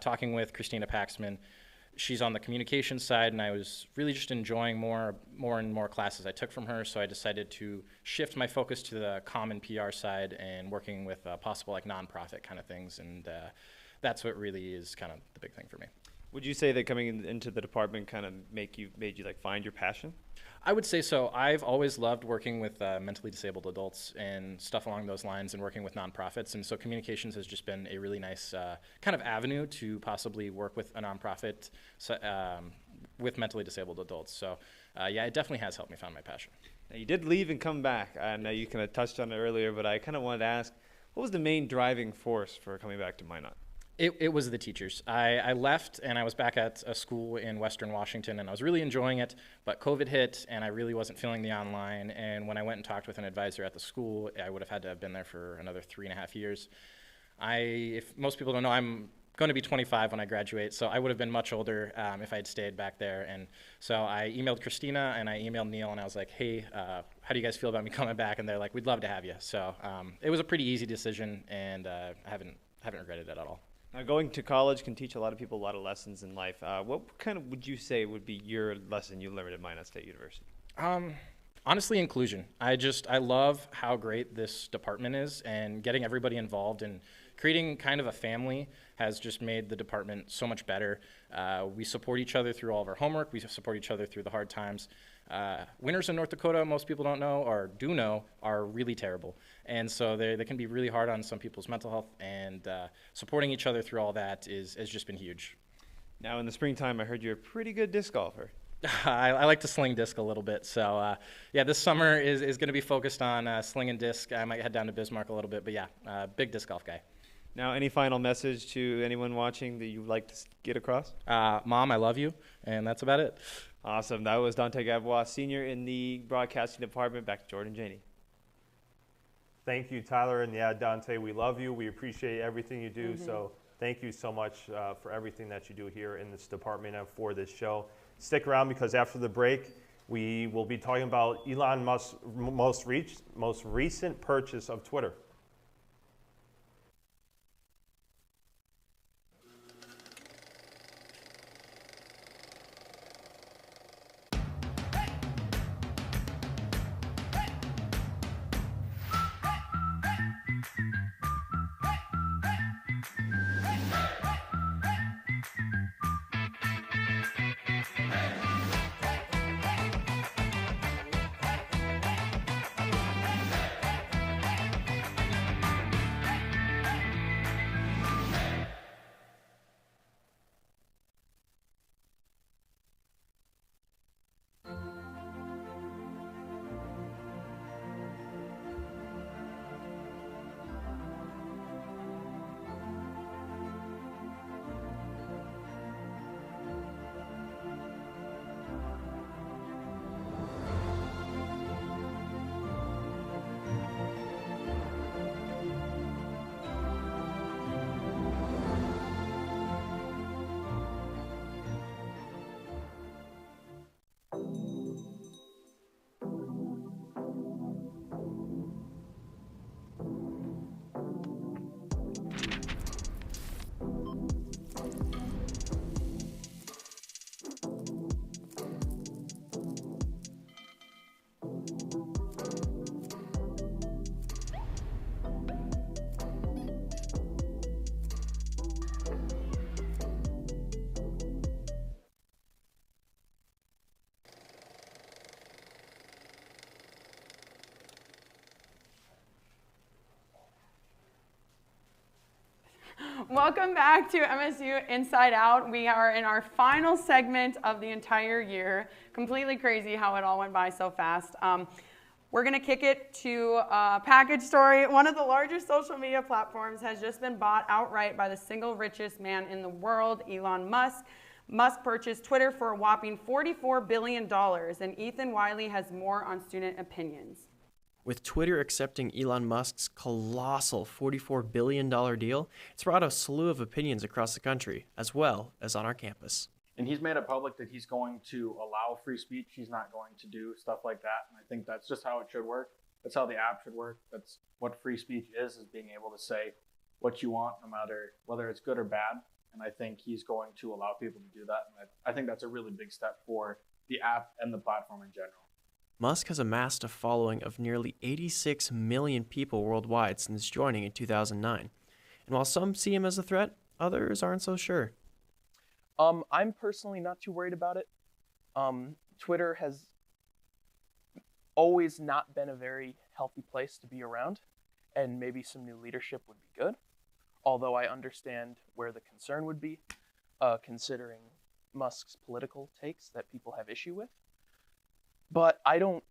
talking with Christina Paxman, she's on the communications side, and I was really just enjoying more and more classes I took from her, so I decided to shift my focus to the comm and PR side and working with possible like nonprofit kind of things, and that's what really is kind of the big thing for me. Would you say that coming into the department kind of made you like find your passion? I would say so. I've always loved working with mentally disabled adults and stuff along those lines, and working with nonprofits. And so communications has just been a really nice kind of avenue to possibly work with a nonprofit with mentally disabled adults. So yeah, it definitely has helped me find my passion. Now, you did leave and come back. I know you kind of touched on it earlier, but I kind of wanted to ask, what was the main driving force for coming back to Minot? It was the teachers. I left and I was back at a school in Western Washington, and I was really enjoying it, but COVID hit and I really wasn't feeling the online. And when I went and talked with an advisor at the school, I would have had to have been there for another 3.5 years. If most people don't know, I'm going to be 25 when I graduate, so I would have been much older if I had stayed back there. And so I emailed Christina and I emailed Neil, and I was like, hey, how do you guys feel about me coming back? And they're like, we'd love to have you. So it was a pretty easy decision, and I haven't regretted it at all. Now, going to college can teach a lot of people a lot of lessons in life. What kind of would you say would be your lesson you learned at Minot State University? Honestly, inclusion. I love how great this department is, and getting everybody involved and creating kind of a family has just made the department so much better. We support each other through all of our homework. We support each other through the hard times. Winters in North Dakota, most people don't know or do know, are really terrible. And so they can be really hard on some people's mental health, and supporting each other through all that has just been huge. Now, in the springtime, I heard you're a pretty good disc golfer. I like to sling disc a little bit. So, yeah, this summer is going to be focused on sling and disc. I might head down to Bismarck a little bit, but yeah, big disc golf guy. Now, any final message to anyone watching that you'd like to get across? Mom, I love you, and that's about it. Awesome. That was Dante Gadbois, senior in the broadcasting department. Back to Jordan Janey. Thank you, Tyler. And yeah, Dante, we love you. We appreciate everything you do. So thank you so much for everything that you do here in this department and for this show. Stick around because after the break, we will be talking about Elon Musk's most recent purchase of Twitter. Welcome back to MSU Inside Out. We are in our final segment of the entire year. Completely crazy how it all went by so fast. We're going to kick it to a package story. One of the largest social media platforms has just been bought outright by the single richest man in the world, Elon Musk. Musk purchased Twitter for a whopping $44 billion, and Ethan Wiley has more on student opinions. With Twitter accepting Elon Musk's colossal $44 billion deal, it's brought a slew of opinions across the country, as well as on our campus. And he's made it public that he's going to allow free speech. He's not going to do stuff like that. And I think that's just how it should work. That's how the app should work. That's what free speech is being able to say what you want, no matter whether it's good or bad. And I think he's going to allow people to do that. And I think that's a really big step for the app and the platform in general. Musk has amassed a following of nearly 86 million people worldwide since joining in 2009. And while some see him as a threat, others aren't so sure. I'm personally not too worried about it. Twitter has always not been a very healthy place to be around, and maybe some new leadership would be good. Although I understand where the concern would be, considering Musk's political takes that people have issue with. But I don't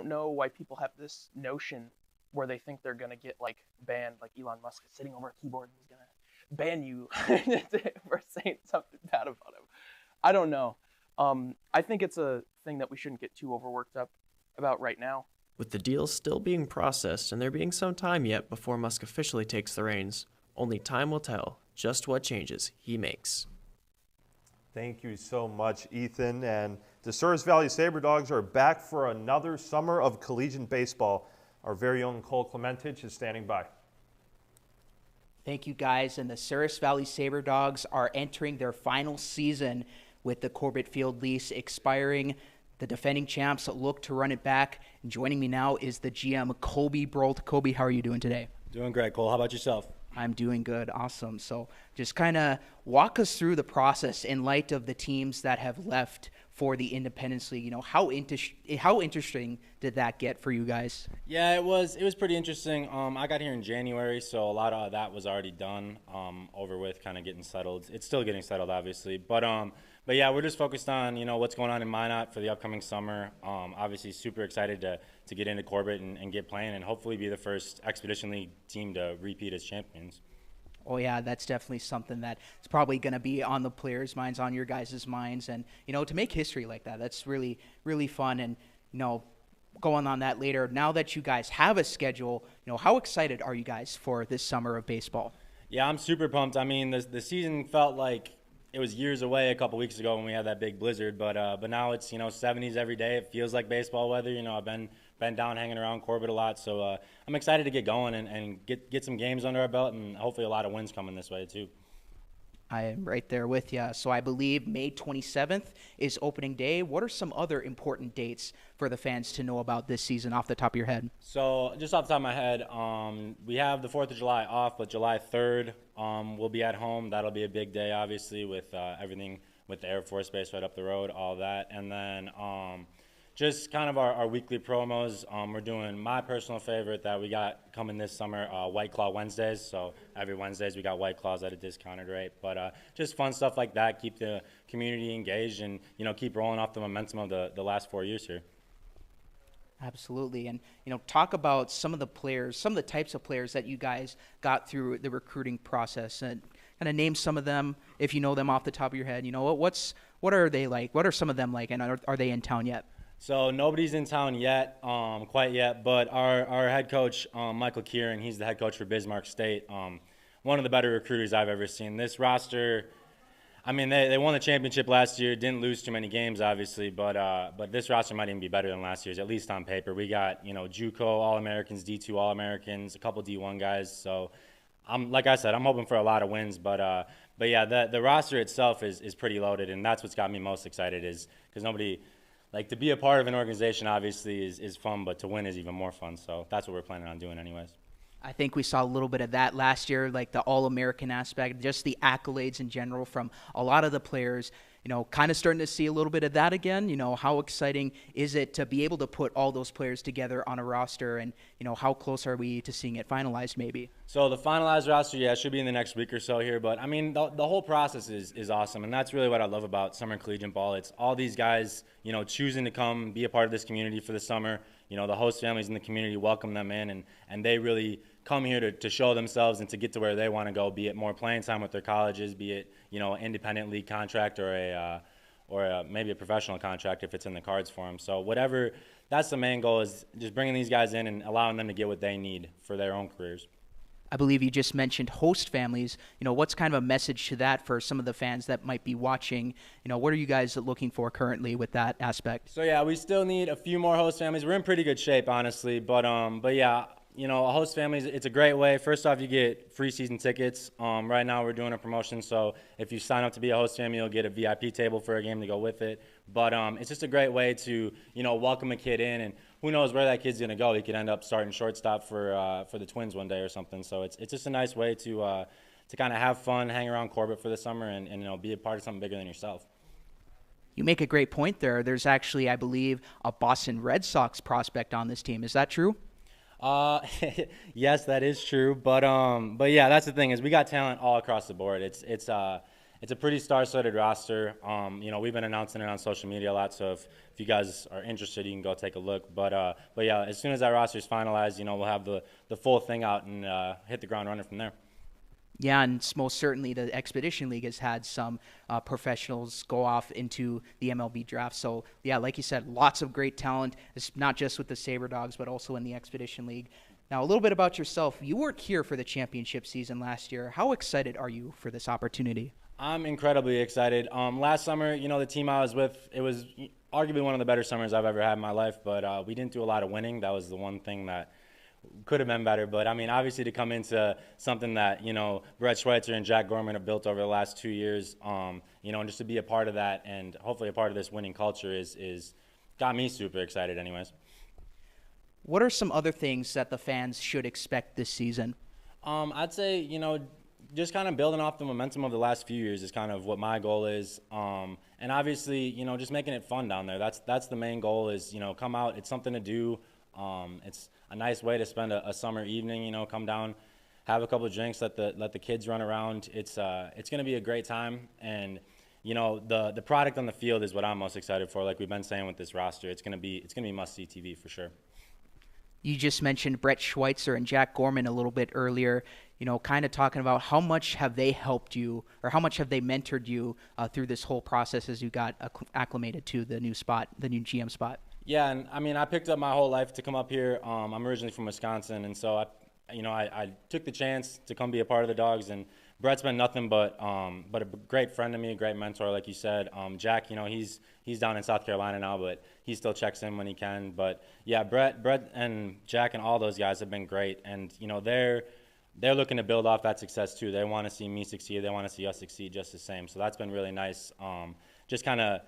know why people have this notion where they think they're gonna get like banned, like Elon Musk is sitting over a keyboard and he's gonna ban you for saying something bad about him. I don't know. I think it's a thing that we shouldn't get too overworked up about right now. With the deal still being processed and there being some time yet before Musk officially takes the reins, only time will tell just what changes he makes. Thank you so much, Ethan. And the Souris Valley SaberDogs are back for another summer of collegiate baseball. Our very own Cole Clementich is standing by. Thank you, guys. And the Souris Valley SaberDogs are entering their final season with the Corbett Field lease expiring. The defending champs look to run it back. And joining me now is the GM, Kobe Brolt. Kobe, how are you doing today? Doing great, Cole. How about yourself? I'm doing good. Awesome. So just kind of walk us through the process in light of the teams that have left for the Independence League. You know, how interesting did that get for you guys? Yeah, it was pretty interesting. I got here in January, so a lot of that was already done, over with, kind of getting settled. It's still getting settled, obviously. But yeah, we're just focused on, you know, what's going on in Minot for the upcoming summer. Obviously super excited to get into Corbett and get playing and hopefully be the first Expedition League team to repeat as champions. Oh yeah, that's definitely something that's probably going to be on the players' minds, on your guys' minds, and to make history like that, that's really, really fun. And going on that later, now that you guys have a schedule, how excited are you guys for this summer of baseball? Yeah, I'm super pumped. I mean, the season felt like it was years away a couple weeks ago when we had that big blizzard, but now it's 70s every day. It feels like baseball weather. I've been down hanging around Corbett a lot, so I'm excited to get going and get some games under our belt, and hopefully a lot of wins coming this way too. I am right there with you. So I believe May 27th is opening day. What are some other important dates for the fans to know about this season off the top of your head? So just off the top of my head, we have the 4th of July off, but July 3rd we'll be at home. That'll be a big day, obviously, with everything with the Air Force Base right up the road, all that. And then just kind of our weekly promos. We're doing my personal favorite that we got coming this summer, White Claw Wednesdays. So every Wednesdays we got White Claws at a discounted rate. But just fun stuff like that, keep the community engaged and, keep rolling off the momentum of the last 4 years here. Absolutely. And, talk about some of the players, some of the types of players that you guys got through the recruiting process, and kind of name some of them if you know them off the top of your head. What are they like? What are some of them like? And are they in town yet? So nobody's in town yet, quite yet, but our head coach, Michael Kieran, he's the head coach for Bismarck State, one of the better recruiters I've ever seen. This roster, I mean, they won the championship last year, didn't lose too many games, obviously, but this roster might even be better than last year's, at least on paper. We got, JUCO All-Americans, D2 All-Americans, a couple D1 guys, so like I said, I'm hoping for a lot of wins, but yeah, the roster itself is pretty loaded, and that's what's got me most excited is because nobody – like, to be a part of an organization, obviously, is fun, but to win is even more fun. So that's what we're planning on doing anyways. I think we saw a little bit of that last year, like the All-American aspect, just the accolades in general from a lot of the players. Kind of starting to see a little bit of that again. How exciting is it to be able to put all those players together on a roster, and, how close are we to seeing it finalized maybe? So the finalized roster, yeah, should be in the next week or so here. But, I mean, the whole process is awesome, and that's really what I love about summer collegiate ball. It's all these guys, choosing to come be a part of this community for the summer. The host families in the community welcome them in, and they really come here to show themselves and to get to where they want to go, be it more playing time with their colleges, be it, independent league contract or maybe a professional contract if it's in the cards for them. So whatever, that's the main goal, is just bringing these guys in and allowing them to get what they need for their own careers. I believe you just mentioned host families. What's kind of a message to that for some of the fans that might be watching? What are you guys looking for currently with that aspect? So yeah, we still need a few more host families. We're in pretty good shape, honestly, but yeah, a host family, it's a great way. First off, you get free season tickets. Right now we're doing a promotion, so if you sign up to be a host family, you'll get a VIP table for a game to go with it. But it's just a great way to, welcome a kid in, and who knows where that kid's gonna go. He could end up starting shortstop for the Twins one day or something. So it's just a nice way to kind of have fun, hang around Corbett for the summer, and be a part of something bigger than yourself. You make a great point there. There's actually, I believe, a Boston Red Sox prospect on this team. Is that true? Yes, that is true. But yeah, that's the thing, is we got talent all across the board. It's a pretty star-studded roster. We've been announcing it on social media a lot, so if you guys are interested, you can go take a look. But yeah, as soon as that roster is finalized, we'll have the full thing out and hit the ground running from there. Yeah, and most certainly the Expedition League has had some professionals go off into the MLB draft. So, yeah, like you said, lots of great talent. It's not just with the Sabre Dogs, but also in the Expedition League. Now, a little bit about yourself. You weren't here for the championship season last year. How excited are you for this opportunity? I'm incredibly excited. Last summer, the team I was with, it was arguably one of the better summers I've ever had in my life, but we didn't do a lot of winning. That was the one thing that could have been better. But, I mean, obviously to come into something that, Brett Schweitzer and Jack Gorman have built over the last 2 years, and just to be a part of that and hopefully a part of this winning culture is got me super excited anyways. What are some other things that the fans should expect this season? I'd say, just kind of building off the momentum of the last few years is kind of what my goal is. And obviously, just making it fun down there. That's the main goal is, come out. It's something to do. It's a nice way to spend a summer evening, come down, have a couple of drinks, let the kids run around. It's going to be a great time. And, the product on the field is what I'm most excited for. Like we've been saying with this roster, it's going to be must-see TV for sure. You just mentioned Brett Schweitzer and Jack Gorman a little bit earlier. you know, kind of talking about how much have they helped you, or how much have they mentored you through this whole process as you got acclimated to the new spot, the new GM spot? Yeah, and I mean, I picked up my whole life to come up here. I'm originally from Wisconsin, and so I took the chance to come be a part of the Dogs. And Brett's been nothing but a great friend to me, a great mentor, like you said. Jack, you know, he's down in South Carolina now, but he still checks in when he can. But yeah, Brett and Jack and all those guys have been great, and you know, they're looking to build off that success too. They want to see me succeed. They want to see us succeed just the same. So that's been really nice. Just kind of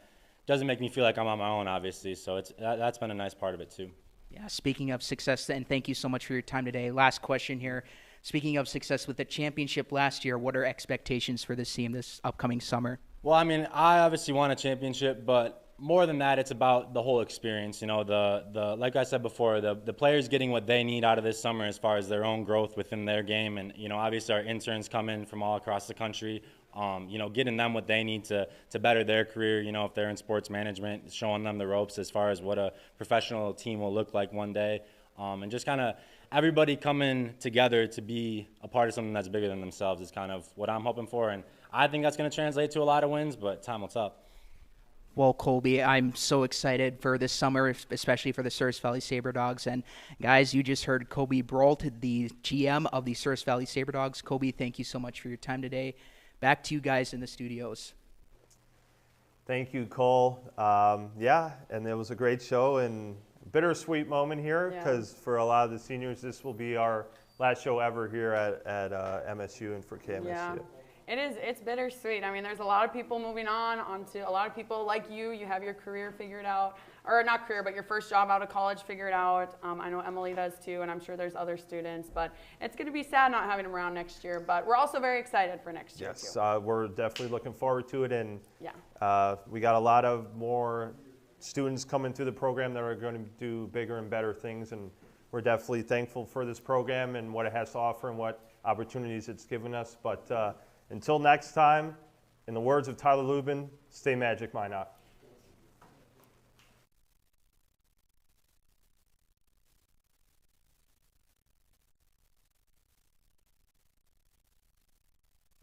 doesn't make me feel like I'm on my own, obviously. So that's been a nice part of it too. Yeah, speaking of success, and thank you so much for your time today. Last question here. Speaking of success with the championship last year, what are expectations for this team this upcoming summer? Well, I mean, I obviously won a championship, but more than that, it's about the whole experience. You know, the like I said before, the players getting what they need out of this summer as far as their own growth within their game. And, you know, obviously our interns come in from all across the country. You know, getting them what they need to better their career, you know, if they're in sports management, showing them the ropes as far as what a professional team will look like one day. And just kind of everybody coming together to be a part of something that's bigger than themselves is kind of what I'm hoping for. And I think that's going to translate to a lot of wins, but time will tell. Well, Colby, I'm so excited for this summer, especially for the Souris Valley Sabre Dogs. And guys, you just heard Colby Brault, the GM of the Souris Valley Sabre Dogs. Colby, thank you so much for your time today. Back to you guys in the studios. Thank you, Cole. Yeah, and it was a great show and bittersweet moment here because for a lot of the seniors, this will be our last show ever here at MSU and for KMSU. Yeah. It is. It's bittersweet. I mean, there's a lot of people moving on to a lot of people like you. You have your career figured out, or not career, but your first job out of college figured out. I know Emily does too, and I'm sure there's other students. But it's going to be sad not having them around next year. But we're also very excited for next year yes, too. we're definitely looking forward to it, and yeah, we got a lot of more students coming through the program that are going to do bigger and better things, and we're definitely thankful for this program and what it has to offer and what opportunities it's given us. But until next time, in the words of Tyler Lubin, stay magic, Minot.